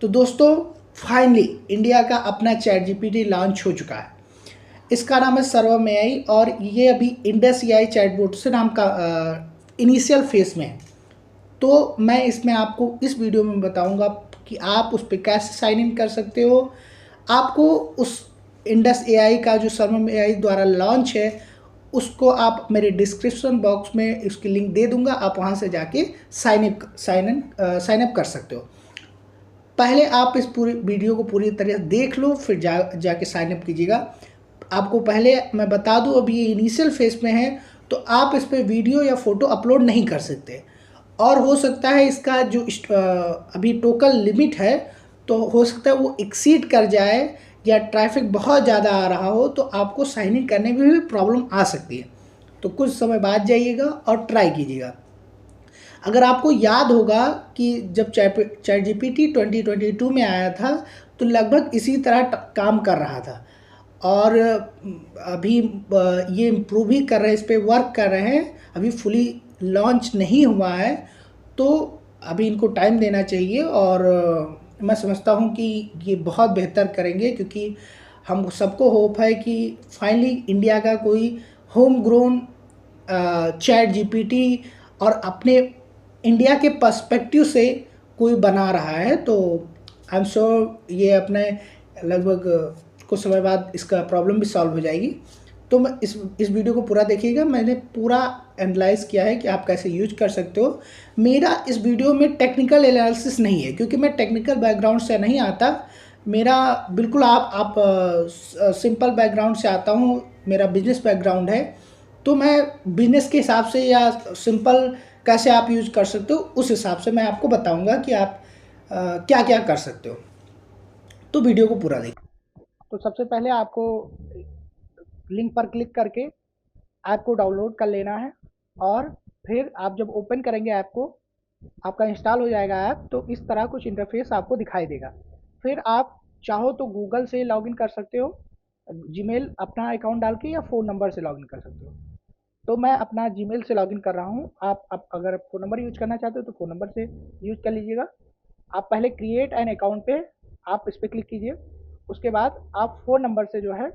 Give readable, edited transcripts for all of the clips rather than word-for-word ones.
तो दोस्तों finally India का अपना चैट जीपीटी लॉन्च हो चुका है। इसका नाम है सर्वम एआई और ये अभी इंडस एआई चैटबॉट से नाम का इनिशियल फेस में है। तो मैं इसमें आपको इस वीडियो में बताऊंगा कि आप उस पर कैसे साइन इन कर सकते हो। आपको उस इंडस एआई का जो सर्वम एआई द्वारा लॉन्च है उसको आप मेरे डिस्क्रिप्शन बॉक्स में उसकी लिंक दे दूंगा, आप वहां से जाके साइन अप कर सकते हो। पहले आप इस पूरी वीडियो को पूरी तरह से देख लो, फिर जाके साइन अप कीजिएगा। आपको पहले मैं बता दूं, अभी ये इनिशियल फेज में है तो आप इस पर वीडियो या फोटो अपलोड नहीं कर सकते। और हो सकता है इसका जो अभी टोकन लिमिट है तो हो सकता है वो एक्सीड कर जाए या ट्रैफिक बहुत ज़्यादा आ रहा हो तो आपको साइन इन करने में भी प्रॉब्लम आ सकती है। तो कुछ समय बाद जाइएगा और ट्राई कीजिएगा। अगर आपको याद होगा कि जब चैट जीपीटी 2022 में आया था तो लगभग इसी तरह काम कर रहा था और अभी ये इम्प्रूव भी कर रहे हैं, इस पर वर्क कर रहे हैं। अभी फुली लॉन्च नहीं हुआ है तो अभी इनको टाइम देना चाहिए और मैं समझता हूँ कि ये बहुत बेहतर करेंगे, क्योंकि हम सबको होप है कि फाइनली इंडिया का कोई होम ग्रोन चैट जीपीटी और अपने इंडिया के पर्सपेक्टिव से कोई बना रहा है। तो आई एम श्योर ये अपने लगभग कुछ समय बाद इसका प्रॉब्लम भी सॉल्व हो जाएगी। तो मैं इस वीडियो को पूरा देखिएगा। मैंने पूरा एनालाइज किया है कि आप कैसे यूज कर सकते हो। मेरा इस वीडियो में टेक्निकल एनालिसिस नहीं है, क्योंकि मैं टेक्निकल बैकग्राउंड से नहीं आता। मेरा बिल्कुल आप सिंपल बैकग्राउंड से आता हूँ, मेरा बिजनेस बैकग्राउंड है। तो मैं बिजनेस के हिसाब से या सिंपल कैसे आप यूज कर सकते हो उस हिसाब से मैं आपको बताऊंगा कि आप क्या क्या कर सकते हो। तो वीडियो को पूरा देखिए। तो सबसे पहले आपको लिंक पर क्लिक करके ऐप को डाउनलोड कर लेना है और फिर आप जब ओपन करेंगे ऐप को, आपका इंस्टॉल हो जाएगा ऐप। तो इस तरह कुछ इंटरफेस आपको दिखाई देगा। फिर आप चाहो तो गूगल से लॉगिन कर सकते हो, जीमेल अपना अकाउंट डाल के, या फ़ोन नंबर से लॉगिन कर सकते हो। तो मैं अपना जीमेल से लॉगिन कर रहा हूँ। आप अगर फ़ोन नंबर यूज करना चाहते हो तो फ़ोन नंबर से यूज कर लीजिएगा। आप पहले क्रिएट एन अकाउंट पे आप इस पर क्लिक कीजिए। उसके बाद आप फ़ोन नंबर से जो है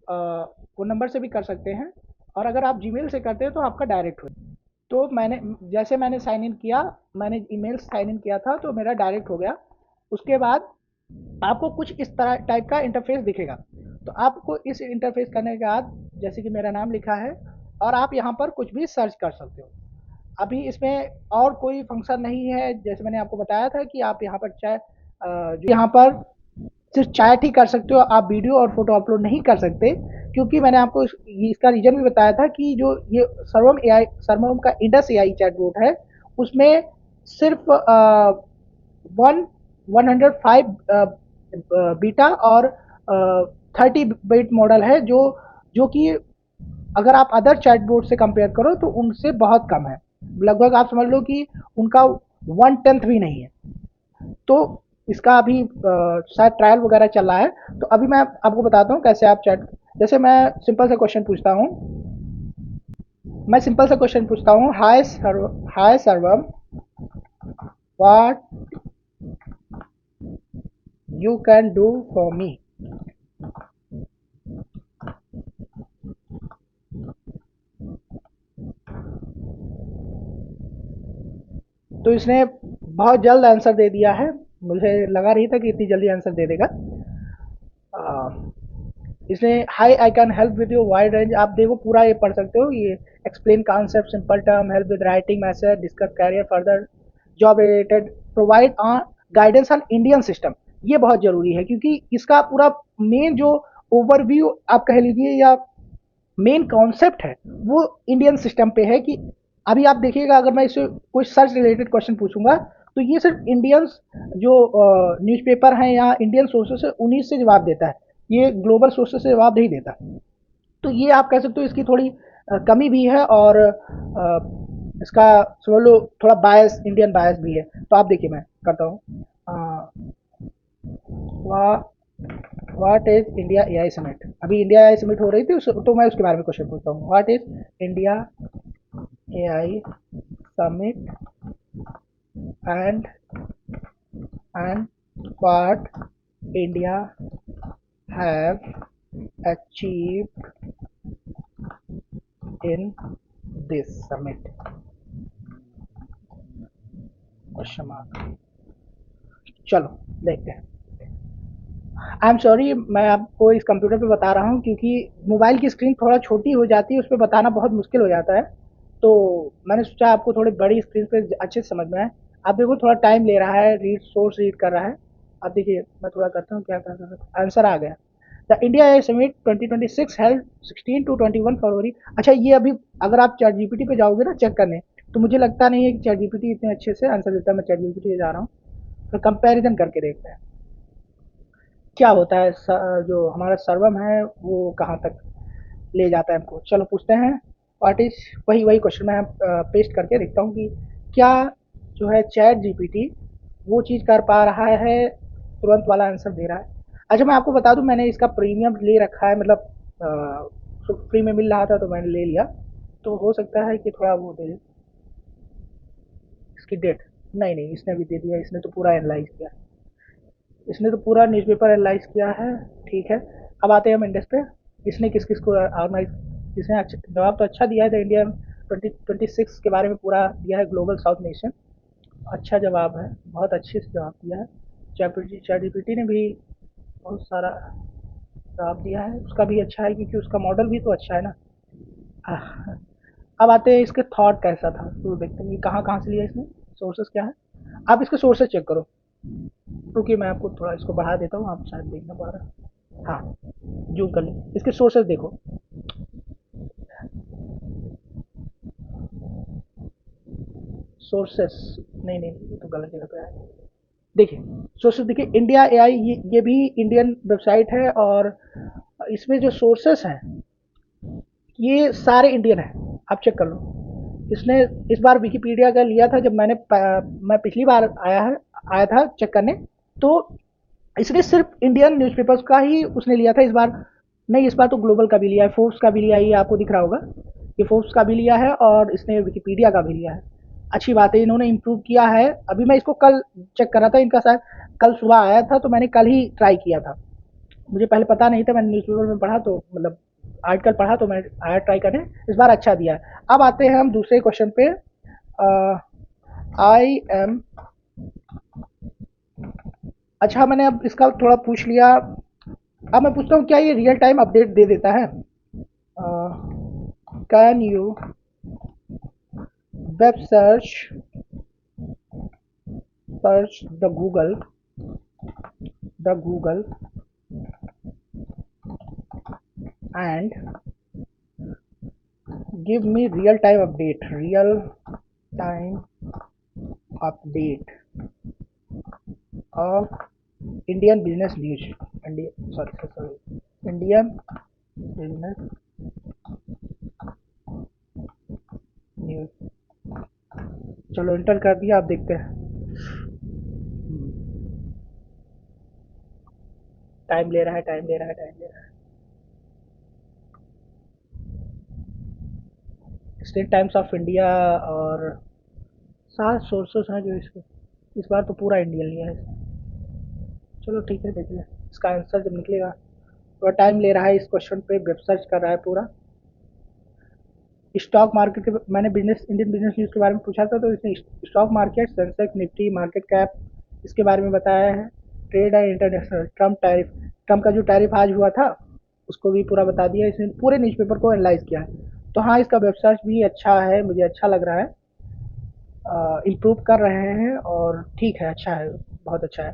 फ़ोन नंबर से भी कर सकते हैं, और अगर आप जीमेल से करते हैं तो आपका डायरेक्ट हो। तो मैंने साइन इन किया, मैंने ईमेल साइन इन किया था तो मेरा डायरेक्ट हो गया। उसके बाद आपको कुछ इस तरह टाइप का इंटरफेस दिखेगा। तो आपको इस इंटरफेस करने के बाद जैसे कि मेरा नाम लिखा है और आप यहाँ पर कुछ भी सर्च कर सकते हो। अभी इसमें और कोई फंक्शन नहीं है। जैसे मैंने आपको बताया था कि आप यहाँ पर जो यहाँ पर सिर्फ चैट ही कर सकते हो, आप वीडियो और फोटो अपलोड नहीं कर सकते। क्योंकि मैंने आपको इसका रीजन भी बताया था कि जो ये सर्वम का इंडस एआई चैटबॉट है उसमें सिर्फ 105 बीटा और 30 बिट मॉडल है, जो कि अगर आप अदर चैटबॉट से कंपेयर करो तो उनसे बहुत कम है। लगभग आप समझ लो कि उनका 1/10 भी नहीं है। तो इसका अभी शायद ट्रायल वगैरह चल रहा है। तो अभी मैं आपको बताता हूँ कैसे आप चैट, जैसे मैं सिंपल सा क्वेश्चन पूछता हूँ। हाय सर्वम, what you can do for me. तो इसने बहुत जल्द आंसर दे दिया है। मुझे लगा नहीं था कि इतनी जल्दी आंसर दे देगा। इसने hi I can help with your wide range, आप देखो पूरा ये पढ़ सकते हो। ये explain concept, simple term, help with writing message, discuss career further, job related, provide guidance on Indian system. ये बहुत जरूरी है क्योंकि इसका पूरा मेन जो ओवरव्यू आप कह लीजिए या मेन कॉन्सेप्ट है वो इंडियन सिस्टम पे है। कि अभी आप देखिएगा, अगर मैं इससे कोई सर्च रिलेटेड क्वेश्चन पूछूंगा तो ये सिर्फ इंडियंस जो न्यूज़पेपर हैं या इंडियन सोर्सेस है उन्हीं से जवाब देता है, ये ग्लोबल सोर्सेस से जवाब नहीं देता। तो ये आप कह सकते हो इसकी थोड़ी कमी भी है, और इसका समझ लो थोड़ा बायस, इंडियन बायस भी है। तो आप देखिए मैं करता हूँ, what is India AI summit. अभी इंडिया एआई समिट हो रही थी तो मैं उसके बारे में क्वेश्चन पूछता हूँ। What is India AI summit and what India have achieved in this summit? Question mark. चलो देखते हैं। आई एम सॉरी, मैं आपको इस कंप्यूटर पे बता रहा हूँ क्योंकि मोबाइल की स्क्रीन थोड़ा छोटी हो जाती है, उस पर बताना बहुत मुश्किल हो जाता है। तो मैंने सोचा आपको थोड़ी बड़ी स्क्रीन पे अच्छे से समझ में आए। आप देखो थोड़ा टाइम ले रहा है, रीड सोर्स रीड कर रहा है। आप देखिए मैं थोड़ा करता हूँ, क्या कर रहा है, आंसर आ गया। The India A summit 2026 held 16 to 21 February. अच्छा, ये अभी अगर आप चैट जीपीटी पे जाओगे ना चेक करने, तो मुझे लगता नहीं है कि चैट जीपीटी इतने अच्छे से आंसर देता है। मैं चैट जीपीटी पे जा रहा हूँ, तो कंपैरिजन करके देखते हैं क्या होता है। जो हमारा सर्वम है वो कहाँ तक ले जाता है हमको। चलो पूछते हैं। व्हाट इज, वही वही क्वेश्चन मैं पेस्ट करके देखता हूँ कि क्या जो है चैट जीपीटी वो चीज़ कर पा रहा है, तुरंत वाला आंसर दे रहा है। अच्छा मैं आपको बता दूं, मैंने इसका प्रीमियम ले रखा है, मतलब फ्री में मिल रहा था तो मैंने ले लिया। तो हो सकता है कि थोड़ा वो दे दे। इसकी डेट, नहीं नहीं इसने भी दे दिया, इसने तो पूरा एनालाइज किया, इसने तो पूरा न्यूज़पेपर एनालाइज किया है। ठीक है, अब आते हैं हम इंडेक्स पे। इसने किस किस को ऑर्गेनाइज, इसने अच्छा जवाब तो अच्छा दिया है। द इंडिया 2026 के बारे में पूरा दिया है, ग्लोबल साउथ नेशन। अच्छा जवाब है, बहुत अच्छे से जवाब दिया है। चैट जीपीटी ने भी बहुत सारा जवाब दिया है, उसका भी अच्छा है क्योंकि उसका मॉडल भी तो अच्छा है ना। आह, अब आते हैं इसके थॉट कैसा था, तो देखते हैं कि कहाँ कहाँ से लिया इसने, सोर्सेस क्या है। आप इसके सोर्सेस चेक करो, क्योंकि मैं आपको थोड़ा इसको बढ़ा देता हूँ, आप शायद देख ना पा रहे हैं। हाँ, जूम कर लीजिए, इसके सोर्सेस देखो। सोर्सेस, नहीं नहीं ये तो गलत जगह पे है। देखिए सोर्सेस देखिए, इंडिया एआई, ये भी इंडियन वेबसाइट है, और इसमें जो सोर्सेस हैं ये सारे इंडियन हैं, आप चेक कर लो। इसने इस बार विकिपीडिया का लिया था, जब मैं पिछली बार आया था चेक करने, तो इसने सिर्फ इंडियन न्यूज़पेपर्स का ही उसने लिया था। इस बार नहीं, इस बार तो ग्लोबल का भी लिया है, फोर्ब्स का भी लिया है, ये आपको दिख रहा होगा, ये फोर्ब्स का भी लिया है और इसने विकिपीडिया का भी लिया है। अच्छी बात है, इन्होंने इम्प्रूव किया है। अभी मैं इसको कल चेक कर रहा था, इनका शायद कल सुबह आया था, तो मैंने कल ही ट्राई किया था। मुझे पहले पता नहीं था, मैंने न्यूज़पेपर में पढ़ा, तो मतलब आर्टिकल पढ़ा तो मैं आया ट्राई करने। इस बार अच्छा दिया है। अब आते हैं हम दूसरे क्वेश्चन पे। आई एम, अच्छा मैंने अब इसका थोड़ा पूछ लिया। अब मैं पूछता हूँ, क्या ये रियल टाइम अपडेट दे देता है? Can you web search the Google and give me time update of Indian business news, Indian business news. चलो इंटर कर दिया, आप देखते हैं। टाइम ले रहा है, टाइम ले रहा है, टाइम ले रहा है। स्टेट टाइम्स ऑफ इंडिया और 7 सोर्सेस हैं जो इसके, इस बार तो पूरा इंडियन लिया है। चलो ठीक है, देखिए इसका आंसर जब निकलेगा। थोड़ा टाइम ले रहा है, इस क्वेश्चन पे वेब सर्च कर रहा है पूरा। स्टॉक मार्केट के, मैंने बिजनेस इंडियन बिजनेस न्यूज़ के बारे में पूछा था, तो इसने stock market, Sensex, Nifty, market cap, इसके बारे में बताया है। ट्रेड एंड इंटरनेशनल, ट्रम्प का जो टैरिफ आज हुआ था उसको भी पूरा बता दिया। इसने पूरे न्यूज़पेपर को एनालाइज किया है। तो हाँ, इसका वेब सर्च भी अच्छा है, मुझे अच्छा लग रहा है। इम्प्रूव कर रहे हैं और ठीक है, अच्छा है, बहुत अच्छा है।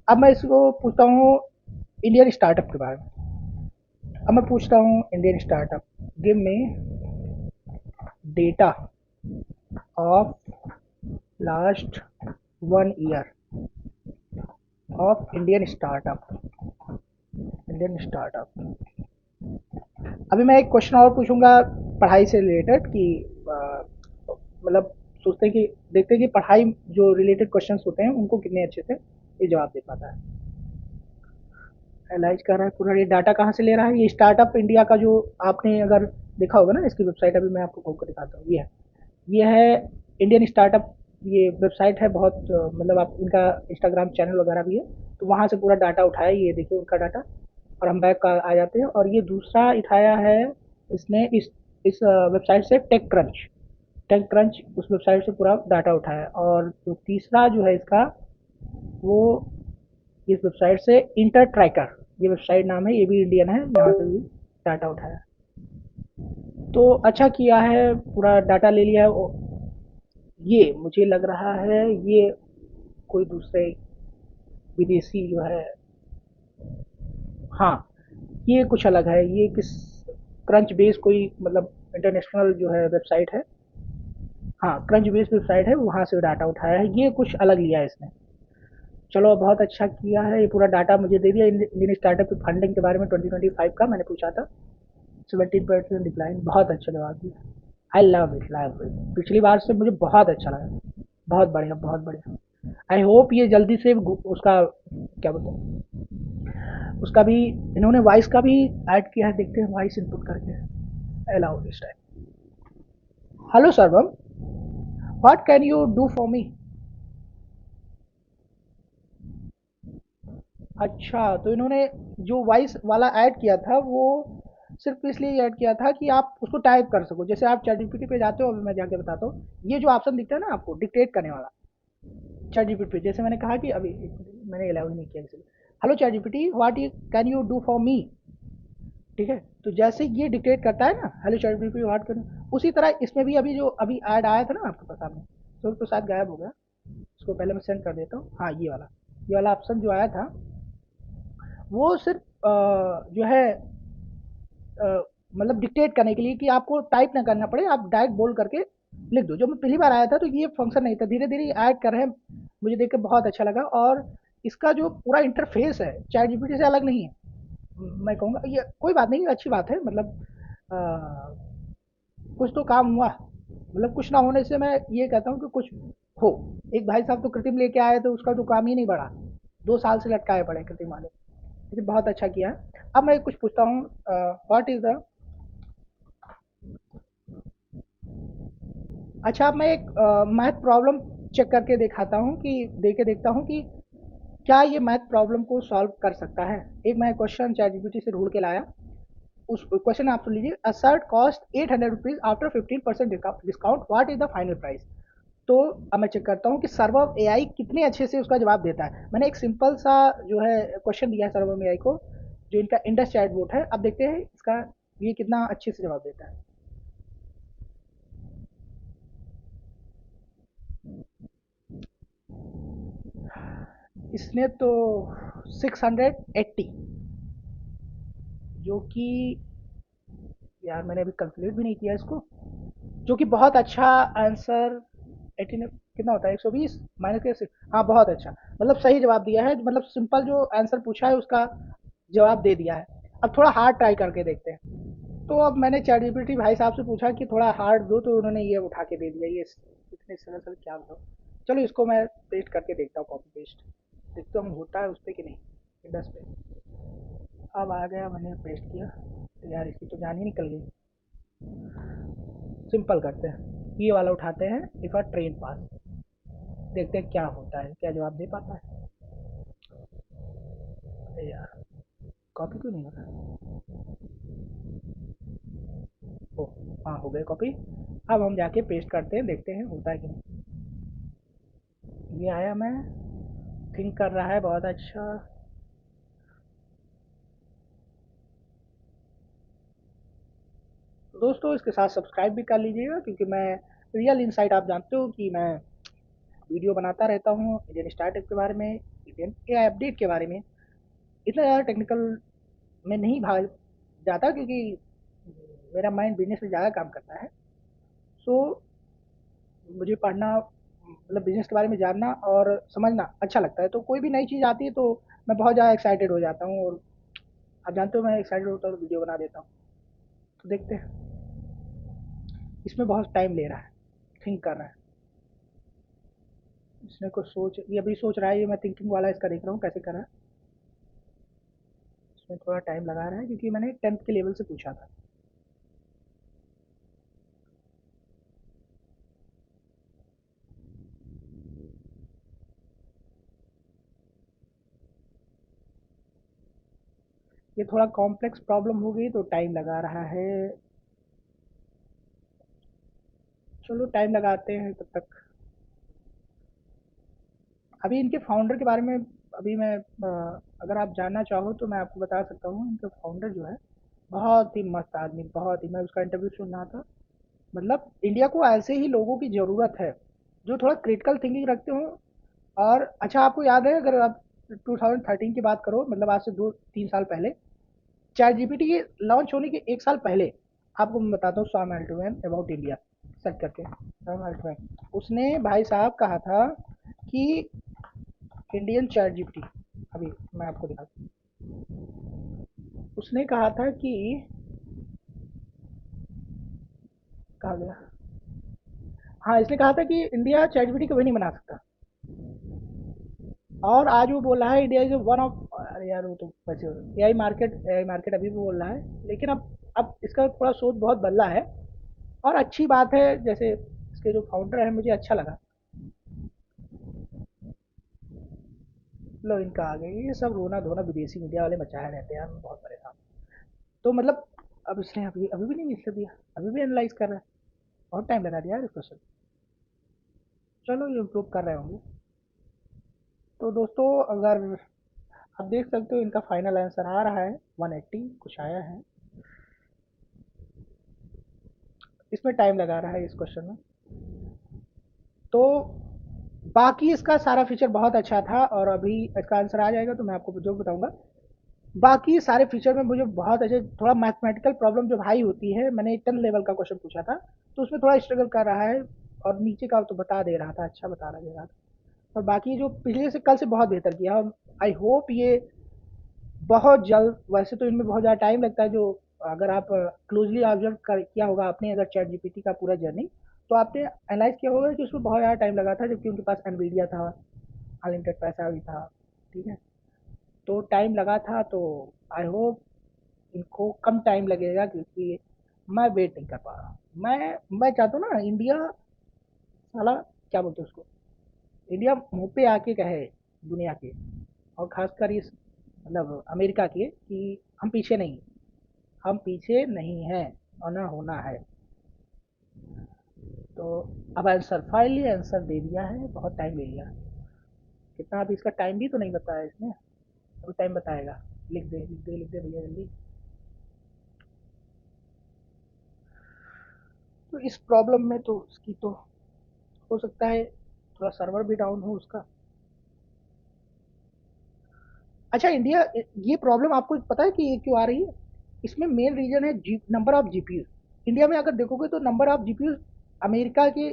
अब मैं इसको पूछता हूँ इंडियन स्टार्टअप के बारे में। अब मैं पूछता हूँ Indian startup, give me data of last 1 year of Indian startup. अभी मैं एक क्वेश्चन और पूछूंगा पढ़ाई से रिलेटेड, कि मतलब सोचते हैं कि देखते हैं कि पढ़ाई जो रिलेटेड क्वेश्चंस होते हैं उनको कितने अच्छे से ये जवाब दे पाता है। एनालाइज कर रहा है पूरा, ये डाटा कहाँ से ले रहा है। ये स्टार्टअप इंडिया का जो आपने अगर देखा होगा ना, इसकी वेबसाइट अभी मैं आपको खोल कर दिखाता हूँ। ये है इंडियन स्टार्टअप ये वेबसाइट है बहुत मतलब आप इनका इंस्टाग्राम चैनल वगैरह भी है, तो वहाँ से पूरा डाटा उठाया, ये देखिए उनका डाटा। और हम बैक का आ जाते हैं, और ये दूसरा उठाया है इसने इस वेबसाइट से टेक क्रंच उस वेबसाइट से पूरा डाटा उठाया है। और जो तीसरा जो है इसका, वो इस वेबसाइट से इंटर ट्रैकर, ये वेबसाइट नाम है, ये भी इंडियन है, यहाँ से भी डाटा उठाया है। तो अच्छा किया है, पूरा डाटा ले लिया है। ये मुझे लग रहा है ये कोई दूसरे विदेशी जो है, हाँ, ये कुछ अलग है, ये किस क्रंच बेस कोई मतलब इंटरनेशनल जो है वेबसाइट है। हाँ, क्रंच बेस वेबसाइट है, वहाँ से डाटा उठाया है, ये कुछ अलग लिया है इसने। चलो बहुत अच्छा किया है, ये पूरा डाटा मुझे दे दिया। इंडियन स्टार्टअप की फंडिंग के बारे में 2025 का मैंने पूछा था, 17% डिक्लाइन, बहुत अच्छा जवाब दिया। आई लव इट, पिछली बार से मुझे बहुत अच्छा लगा, बहुत बढ़िया बहुत बढ़िया। आई होप ये जल्दी से उसका क्या बोलते हैं, उसका भी इन्होंने वॉइस का भी ऐड किया है, देखते हैं वॉइस इनपुट करके। Allow this time. हेलो सर्वम, what can you do for me? अच्छा, तो इन्होंने जो वॉइस वाला ऐड किया था वो सिर्फ इसलिए ऐड किया था कि आप उसको टाइप कर सको। जैसे आप चैट जीपीटी पे जाते हो, अभी मैं जाके बताता हूँ, ये जो ऑप्शन दिखता है ना आपको डिक्टेट करने वाला, चैट जीपीटी पे जैसे मैंने कहा कि अभी मैंने अलाउ नहीं किया इसलिए, hello chat GPT what you can you do for me, ठीक है। तो जैसे ये डिक्टेट करता है ना, hello chat GPT what can, उसी तरह इसमें भी अभी जो अभी ऐड आया था ना आपके पास सामने, तो शायद गायब हो गया, इसको पहले मैं सेंड कर देता हूँ। हाँ, ये वाला ऑप्शन जो आया था, वो सिर्फ जो है मतलब डिक्टेट करने के लिए, कि आपको टाइप ना करना पड़े, आप डायरेक्ट बोल करके लिख दो। जब मैं पहली बार आया था तो ये फंक्शन नहीं था, धीरे धीरे ऐड कर रहे हैं, मुझे देख के बहुत अच्छा लगा। और इसका जो पूरा इंटरफेस है चैट जीपीटी से अलग नहीं है, मैं कहूँगा। ये कोई बात नहीं, अच्छी बात है, मतलब कुछ तो काम हुआ, मतलब कुछ ना होने से मैं ये कहता हूँ कि कुछ हो। एक भाई साहब तो कृत्रिम लेके आए तो उसका तो काम ही नहीं बढ़ा, 2 साल से लटकाए पड़े कृत्रिम वाले। लेकिन बहुत अच्छा किया है। अब मैं कुछ पूछता हूँ, व्हाट इज द, अच्छा, अब मैं एक मैथ प्रॉब्लम चेक करके दिखाता हूँ कि दे के देखता हूँ कि क्या ये मैथ प्रॉब्लम को सॉल्व कर सकता है। एक मैं क्वेश्चन चैट जीपीटी से ढूंढ के लाया, उस क्वेश्चन आप सुन लीजिए। A shirt cost 800 rupees after 15% discount, what is the final price. तो अब मैं चेक करता हूँ कि सर्वम एआई कितने अच्छे से उसका जवाब देता है। मैंने एक सिंपल सा जो है क्वेश्चन दिया है सर्वम एआई को, जो इनका इंडस चैट बोट है। अब देखते हैं इसका ये कितना अच्छे से जवाब देता है। इसने तो 680, जो कि यार मैंने अभी कैलकुलेट भी नहीं किया इसको, जो कि बहुत अच्छा आंसर। 18 कितना होता है, 120 माइनस के, हाँ बहुत अच्छा, मतलब सही जवाब दिया है। मतलब सिंपल जो आंसर पूछा है उसका जवाब दे दिया है। अब थोड़ा हार्ड ट्राई करके देखते हैं। तो अब मैंने चैट जीपीटी भाई साहब से पूछा कि थोड़ा हार्ड दो, तो उन्होंने ये उठा के दे दिया, ये इतने सरल सरल क्या बताओ। चलो इसको मैं पेस्ट करके देखता हूँ, कॉपी पेस्ट देखता हूँ होता है उस पर कि नहीं, इंडस पे। अब आ गया, मैंने पेस्ट किया, तो यार इसकी तो जान ही निकल गई। सिंपल करते हैं, ये वाला उठाते हैं, इफ अ ट्रेन पास, देखते हैं क्या होता है, क्या जवाब दे पाता है। अरे यार, कॉपी क्यों नहीं हो रहा? ओ, हाँ हो गए कॉपी। अब हम जाके पेस्ट करते हैं, देखते हैं होता है कि नहीं। ये आया, मैं थिंक कर रहा है बहुत अच्छा। तो दोस्तों इसके साथ सब्सक्राइब भी कर लीजिएगा, क्योंकि मैं रियल इंसाइट, आप जानते हो कि मैं वीडियो बनाता रहता हूँ इंडियन स्टार्टअप के बारे में, इंडियन एआई अपडेट के बारे में। इतना ज़्यादा टेक्निकल में नहीं भाग जाता, क्योंकि मेरा माइंड बिजनेस में ज़्यादा काम करता है। सो मुझे पढ़ना, मतलब बिजनेस के बारे में जानना और समझना अच्छा लगता है। तो कोई भी नई चीज़ आती है तो मैं बहुत ज़्यादा एक्साइटेड हो जाता हूँ, और आप जानते हो मैं एक्साइटेड होता हूँ तो वीडियो बना देता हूँ। तो देखते हैं, इसमें बहुत टाइम ले रहा है, थिंक कर रहा है, इसमें कुछ सोच, ये अभी सोच रहा है, ये मैं थिंकिंग वाला इसका देख रहा हूँ कैसे कर रहा है। इसमें थोड़ा टाइम लगा रहा है, क्योंकि मैंने 10th के लेवल से पूछा था। ये थोड़ा कॉम्प्लेक्स प्रॉब्लम हो गई तो टाइम लगा रहा है। चलो टाइम लगाते हैं तब तक। अभी इनके फाउंडर के बारे में, अभी मैं अगर आप जानना चाहो तो मैं आपको बता सकता हूँ। इनके फाउंडर जो है बहुत ही मस्त आदमी, बहुत ही, मैं उसका इंटरव्यू सुन रहा था। मतलब इंडिया को ऐसे ही लोगों की ज़रूरत है जो थोड़ा क्रिटिकल थिंकिंग रखते हो। और अच्छा, आपको याद है अगर आप 2013 की बात करो, मतलब आज से 2-3 साल पहले, चैट जीपीटी के लॉन्च होने के 1 साल पहले, आपको मैं बताता हूँ सॉम अल्टमैन अबाउट इंडिया सर्च करके। सॉम अल्टमैन, उसने भाई साहब कहा था कि इंडियन चैट जीपीटी, अभी मैं आपको दिखाता हूँ। उसने कहा था कि, कहा गया, हाँ, इसने कहा था कि इंडिया चैट जीपीटी कभी नहीं बना सकता। और आज वो बोल रहा है इंडिया इज वन ऑफ, अरे यार वो तो बचे, एआई मार्केट अभी भी बोल रहा है, लेकिन अब इसका थोड़ा सोच बहुत बदला है। और अच्छी बात है, जैसे इसके जो फाउंडर है मुझे अच्छा लगा। लो इनका आ गया, ये सब रोना धोना विदेशी मीडिया वाले मचाए रहते हैं यार, मैं बहुत परेशान। तो मतलब अब इसने अभी अभी भी नहीं निकल दिया, अभी भी एनालाइज कर रहा है। बहुत टाइम लगा दिया यार इस क्वेश्चन। चलो ये इम्प्रूव कर रहे होंगे। तो दोस्तों, अगर आप देख सकते हो इनका फाइनल आंसर आ रहा है 180 कुछ आया है। इसमें टाइम लगा रहा है इस क्वेश्चन में। तो बाकी इसका सारा फीचर बहुत अच्छा था, और अभी इसका आंसर आ जाएगा तो मैं आपको जो बताऊंगा। बाकी सारे फीचर में मुझे बहुत अच्छे, थोड़ा मैथमेटिकल प्रॉब्लम जो हाई होती है, मैंने 10 लेवल का क्वेश्चन पूछा था तो उसमें थोड़ा स्ट्रगल कर रहा है। और नीचे का तो बता दे रहा था, अच्छा बता रहा दे रहा था। और बाकी जो पिछले से कल से बहुत बेहतर किया, और आई होप ये बहुत जल्द, वैसे तो इनमें बहुत ज़्यादा टाइम लगता है, जो अगर आप क्लोजली ऑब्जर्व कर किया होगा आपने, अगर चैट जीपीटी का पूरा जर्नी, तो आपने एनालाइज किया होगा कि उसमें बहुत ज़्यादा टाइम लगा था, जबकि उनके पास एनवीडिया था, अनलिमिटेड पैसा भी था। ठीक है, तो टाइम लगा था, तो आई होप इनको कम टाइम लगेगा, क्योंकि मैं वेट नहीं कर पा रहा हूँ। मैं चाहता हूँ ना इंडिया, साला क्या बोलते हैं उसको, इंडिया मुंह पे आके कहे दुनिया के, और खासकर इस, मतलब अमेरिका के, कि हम पीछे नहीं, हम पीछे नहीं हैं और ना होना है। तो अब आंसर फाइनली आंसर दे दिया है, बहुत टाइम ले लिया। कितना, अभी इसका टाइम भी तो नहीं बताया इसने, अभी टाइम बताएगा। लिख दे लिख दे लिख दे भैया जल्दी। तो इस प्रॉब्लम में तो उसकी तो हो सकता है थोड़ा सर्वर भी डाउन हो उसका। अच्छा, इंडिया, ये प्रॉब्लम आपको पता है कि ये क्यों आ रही है? इसमें मेन रीजन है नंबर ऑफ जीपीयू। इंडिया में अगर देखोगे तो नंबर ऑफ जीपीयू अमेरिका के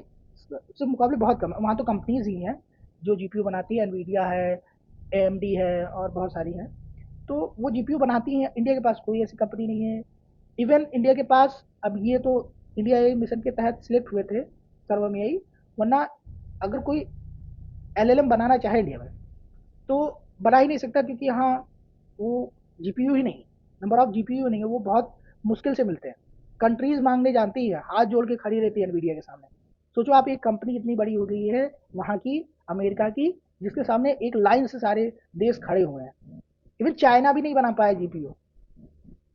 से मुकाबले बहुत कम है। वहाँ तो कंपनीज ही हैं जो जीपीयू बनाती है, एनवीडिया है, एएमडी है, और बहुत सारी हैं। तो वो जीपीयू बनाती हैं, इंडिया के पास कोई ऐसी कंपनी नहीं है। इवन इंडिया के पास, अब ये तो इंडिया ए मिशन के तहत सिलेक्ट हुए थे सर्वम एआई, वरना अगर कोई एलएलएम बनाना चाहे इंडिया में तो बना ही नहीं सकता, क्योंकि यहाँ वो जीपीयू ही नहीं, नंबर ऑफ जीपीयू नहीं है, वो बहुत मुश्किल से मिलते हैं। कंट्रीज मांगने जानती है, हाथ जोड़ के खड़ी रहती है एनवीडिया के सामने। सोचो आप, एक कंपनी इतनी बड़ी हो गई है वहाँ की, अमेरिका की, जिसके सामने एक लाइन से सारे देश खड़े हुए हैं। इवन चाइना भी नहीं बना पाया जीपीयू।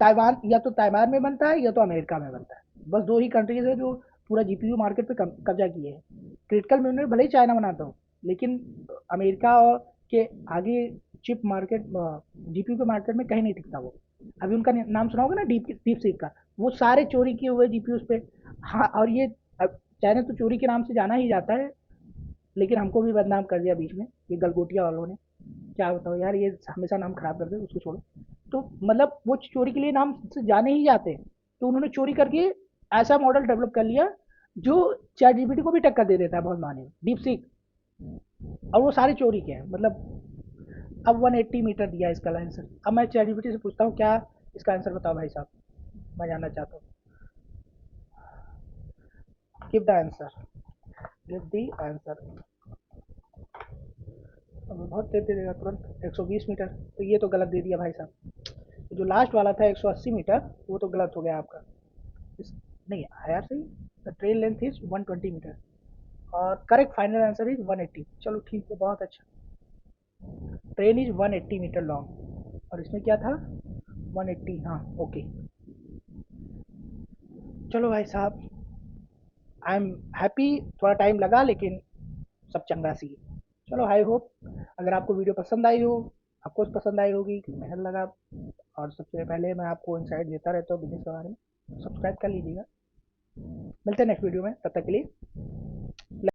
ताइवान, या तो ताइवान में बनता है या तो अमेरिका में बनता है। बस दो ही कंट्रीज है जो पूरा जीपीयू मार्केट पे कब्जा किए हैं। क्रिटिकल मिनरल भले ही चाइना बनाता हो, लेकिन अमेरिका और के आगे चिप मार्केट, जीपीयू के मार्केट में कहीं नहीं टिकता वो। अभी उनका नाम सुना होगा ना, डीप डीप सीक का, वो सारे चोरी किए हुए जीपीयू पे। हाँ, और ये चाइना तो चोरी के नाम से जाना ही जाता है, लेकिन हमको भी बदनाम कर दिया बीच में ये गलगोटिया वालों ने। क्या बताओ यार, ये हमेशा नाम खराब कर दे, उसको छोड़ो। तो मतलब वो चोरी के लिए नाम से जाने ही जाते हैं, तो उन्होंने चोरी करके ऐसा मॉडल डेवलप कर लिया जो चैट जीपीटी को भी टक्कर दे देता है बहुत माने, डीप सीक। और वो सारे चोरी के हैं, मतलब अब 180 मीटर दिया इसका आंसर। अब मैं चैट जीपीटी से पूछता हूँ, क्या इसका आंसर बताओ भाई साहब, मैं जानना चाहता हूँ। Give the answer, give the answer. अब बहुत तेज दे देगा तुरंत, 120 मीटर, तो ये तो गलत दे दिया भाई साहब। तो जो लास्ट वाला था 180 मीटर, वो तो गलत हो गया आपका। इस, नहीं है यार सही, the train length is 120 metre, और करेक्ट फाइनल आंसर इज 180। चलो ठीक है, बहुत अच्छा। ट्रेन इज 180 मीटर लॉन्ग, और इसमें क्या था, 180, हाँ ओके। चलो भाई साहब, आई एम हैप्पी, थोड़ा टाइम लगा लेकिन सब चंगा सी है। चलो आई होप अगर आपको वीडियो पसंद आई हो, आपको पसंद आई होगी, मेहनत लगा। और सबसे पहले मैं आपको इंसाइट देता रहता हूँ बिजनेस के बारे में, सब्सक्राइब कर लीजिएगा। मिलते हैं नेक्स्ट वीडियो में, तब तक के लिए।